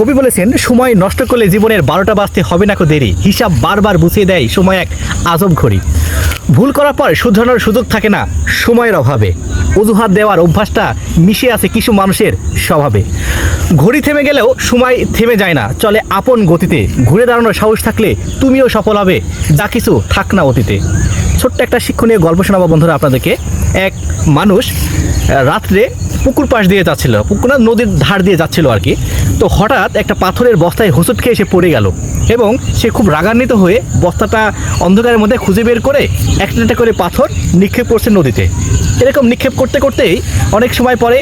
কবি বলেছেন, সময় নষ্ট করলে জীবনের 12টা বাজতে হবে না কো দেরি, হিসাব বারবার বুঝিয়ে দেয় সময় এক আজব ঘড়ি। ভুল করার পর শুধরানোর সুযোগ থাকে না সময়ের অভাবে, অজুহাত দেওয়ার অভ্যাসটা মিশে আছে কিছু মানুষের স্বভাবে। ঘড়ি থেমে গেলেও সময় থেমে যায় না, চলে আপন গতিতে। ঘুরে দাঁড়ানোর সাহস থাকলে তুমিও সফল হবে, যা কিছু থাক না অতীতে। ছোট্ট একটা শিক্ষণীয় গল্প শোনাবো বন্ধুরা আপনাদেরকে। এক মানুষ রাত্রে পুকুর পাশ দিয়ে যাচ্ছিল, পুকুর না, নদীর ধার দিয়ে যাচ্ছিল আর কি। তো হঠাৎ একটা পাথরের বস্তায় হোঁচট খেয়ে সে পড়ে গেল এবং সে খুব রাগান্বিত হয়ে বস্তাটা অন্ধকারের মধ্যে খুঁজে বের করে একটা একটা করে পাথর নিক্ষেপ করছে নদীতে। এরকম নিক্ষেপ করতে করতেই অনেক সময় পরে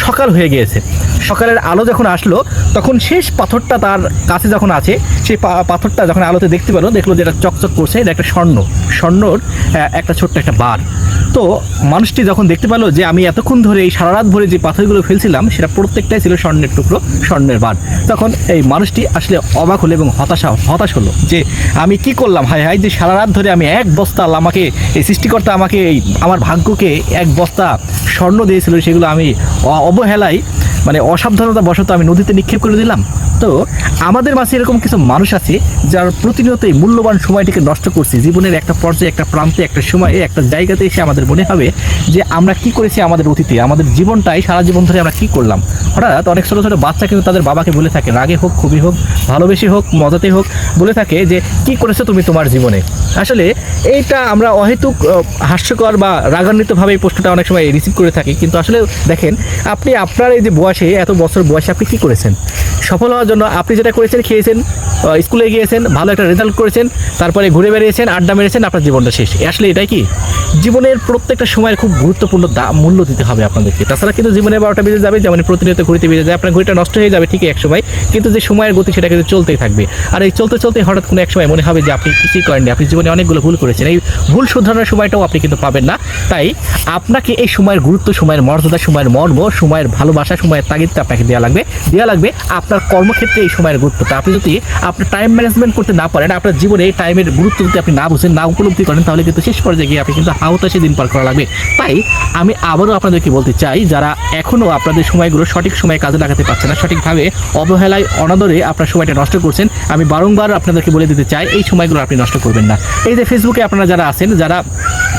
সকাল হয়ে গিয়েছে। সকালের আলো যখন আসলো তখন শেষ পাথরটা তার কাছে যখন আছে, সেই পাথরটা যখন আলোতে দেখতে পেলো, দেখলো যে এটা চকচক করছে, এটা একটা স্বর্ণর একটা ছোট্ট একটা বার। তো মানুষটি যখন দেখতে পেলো যে আমি এতক্ষণ ধরে এই সারা রাত ভরে যে পাথরগুলো ফেলছিলাম সেটা প্রত্যেকটাই ছিল স্বর্ণের টুকরো, স্বর্ণের বার, তখন এই মানুষটি আসলে অবাক হলো এবং হতাশ হলো যে আমি কি করলাম, হায় হায়, যে সারা রাত ধরে আমি এক বস্তা, আমাকে এই সৃষ্টিকর্তা আমাকে এই আমার ভাগ্যকে এক বস্তা স্বর্ণ দিয়েছিল, সেগুলো আমি অবহেলায় মানে অসাবধানতা বশত আমি নদীতে নিক্ষেপ করে দিলাম। তো আমাদের মাঝে এরকম কিছু মানুষ আছে যারা প্রতিনিয়তই মূল্যবান সময়টিকে নষ্ট করছে। জীবনের একটা পর্যায়ে, একটা প্রান্তে, একটা সময়ে, একটা জায়গাতে এসে আমাদের মনে হবে যে আমরা কি করেছি আমাদের অতীতে, আমাদের জীবনটাই সারা জীবন ধরে আমরা কি করলাম। হঠাৎ অনেক ছোটো ছোটো বাচ্চা কিন্তু তাদের বাবাকে বলে থাকে, রাগে হোক, খুবই হোক, ভালোবেসে হোক, মজাতে হোক, বলে থাকে যে কি করেছো তুমি তোমার জীবনে। আসলে এইটা আমরা অহেতুক হাস্যকর বা রাগান্বিতভাবে এই প্রশ্নটা অনেক সময় রিসিভ করে থাকি, কিন্তু আসলে দেখেন আপনি আপনার এই যে বয়সে, এত বছর বয়সে আপনি কী করেছেন সফল হওয়ার জন্য? আপনি যেটা করেছেন, খেয়েছেন, স্কুলে গিয়েছেন, ভালো একটা রেজাল্ট করেছেন, তারপরে ঘুরে বেরিয়েছেন, আড্ডা মেরেছেন, আপনার জীবনটা শেষ। আসলে এটাই কি? জীবনের প্রত্যেকটা সময়ের খুব গুরুত্বপূর্ণ মূল্য দিতে হবে আপনাদেরকে। তাছাড়া কিন্তু জীবনে 12টা বেজে যাবে, যেমন প্রতিনিয়ত ঘুরতে বেজে যায়, আপনার ঘড়িটা নষ্ট হয়ে যাবে ঠিকই এক সময়, কিন্তু যে সময়ের গতি সেটা কিন্তু চলতেই থাকবে। আর এই চলতে চলতে হঠাৎ কোনো এক সময় মনে হবে যে আপনি কিছুই করেননি, আপনি জীবনে অনেকগুলো ভুল করেছেন। এই ভুল শুধরানোর সময়টাও আপনি কিন্তু পাবেন না। তাই আপনাকে এই সময়ের গুরুত্ব, সময়ের মর্যাদা, সময়ের মর্ম, সময়ের ভালোবাসা, সময়ের তাগিদটা আপনাকে দেওয়া লাগবে আপনার কর্মক্ষেত্রে এই সময়ের গুরুত্বটা। আপনি যদি আপনার টাইম ম্যানেজমেন্ট করতে না পারেন, আপনার জীবনে এই টাইমের গুরুত্ব যদি আপনি না বুঝেন, না উপলব্ধি করেন, তাহলে কিন্তু শেষ পর্যায়ে গিয়ে আপনি কিন্তু হাওতাশে দিন পার করা লাগবে। তাই আমি আবারও আপনাদেরকে বলতে চাই, যারা এখনও আপনাদের সময়গুলো সঠিক সময়ে কাজে লাগাতে পারছেন না, সঠিকভাবে অবহেলায়, অনাদরে আপনার সময়টা নষ্ট করছেন, আমি বারংবার আপনাদেরকে বলে দিতে চাই এই সময়গুলো আপনি নষ্ট করবেন না। এই যে ফেসবুকে আপনারা যারা আছেন, যারা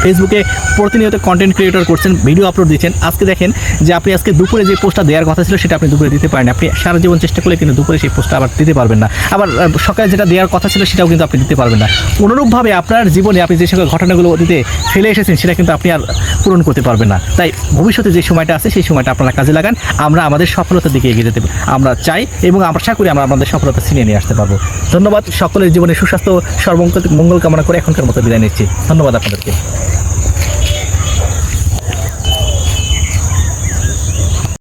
ফেসবুকে প্রতিনিয়ত কন্টেন্ট ক্রিয়েটর করছেন, ভিডিও আপলোড দিচ্ছেন, আজকে দেখেন যে আপনি আজকে দুপুরে যে পোস্টটা দেওয়ার কথা ছিল সেটা আপনি দুপুরে দিতে পারেন। আপনি সারা জীবন চেষ্টা করলে কিন্তু দুপুরে সেই পোস্টটা আবার দিতে পারবেন না। আবার সকালে যেটা দেওয়ার কথা ছিল সেটাও কিন্তু আপনি দিতে পারবেন না। অনুরূপভাবে আপনার জীবনে আপনি যে সকল ঘটনাগুলো অতীতে ফেলে এসেছেন সেটা কিন্তু আপনি আর পূরণ করতে পারবেন না। তাই ভবিষ্যতে যে সময়টা আছে সেই সময়টা আপনারা কাজে লাগান। আমরা আমাদের সফলতার দিকে এগিয়ে যেতে আমরা চাই এবং আশা করি আমরা আমাদের সফলতা ছিনিয়ে নিয়ে আসতে পারবো। ধন্যবাদ। সকলের জীবনে সুস্বাস্থ্য, সর্বমঙ্গল কামনা করে এখনকার মতো বিদায় নিচ্ছি। ধন্যবাদ আপনাদেরকে।